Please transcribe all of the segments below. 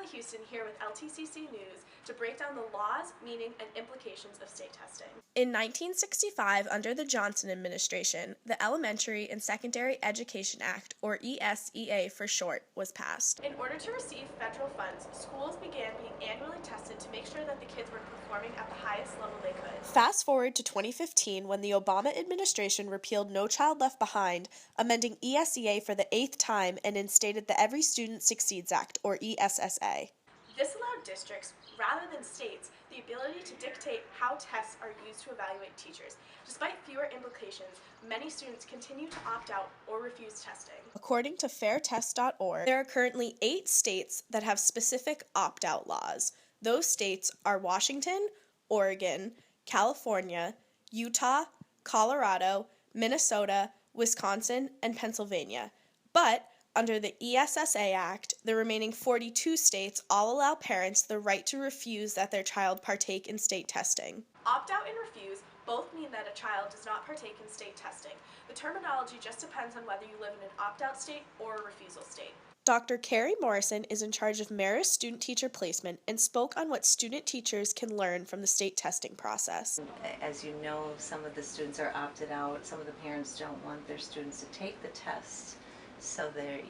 Emily Houston here with LTCC News to break down the laws, meaning, and implications of state testing. In 1965, under the Johnson administration, the Elementary and Secondary Education Act, or ESEA for short, was passed. In order to receive federal funds, schools began being annually tested to make sure that the kids were performing at the highest level they could. Fast forward to 2015, when the Obama administration repealed No Child Left Behind, amending ESEA for the 8th time and instated the Every Student Succeeds Act, or ESSA. This allowed districts, rather than states, the ability to dictate how tests are used to evaluate teachers. Despite fewer implications, many students continue to opt out or refuse testing. According to fairtest.org, there are currently 8 states that have specific opt-out laws. Those states are Washington, Oregon, California, Utah, Colorado, Minnesota, Wisconsin, and Pennsylvania. But under the ESSA Act, the remaining 42 states all allow parents the right to refuse that their child partake in state testing. Opt-out and refuse both mean that a child does not partake in state testing. The terminology just depends on whether you live in an opt-out state or a refusal state. Dr. Carrie Morrison is in charge of Marist student-teacher placement and spoke on what student teachers can learn from the state testing process. As you know, some of the students are opted out. Some of the parents don't want their students to take the test. So they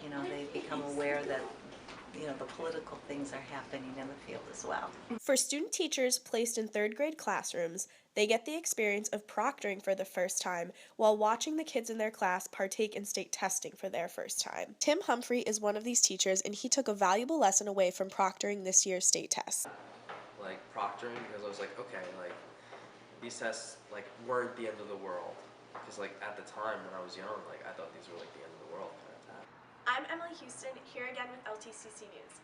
become aware that the political things are happening in the field as well. For student teachers placed in 3rd grade classrooms, they get the experience of proctoring for the first time while watching the kids in their class partake in state testing for their first time. Tim Humphrey is one of these teachers, and he took a valuable lesson away from proctoring this year's state tests. Like proctoring, because I was like, okay, like these tests weren't the end of the world. Because at the time when I was young, I thought these were the end of the world kind of test. I'm Emily Houston, here again with LTCC News.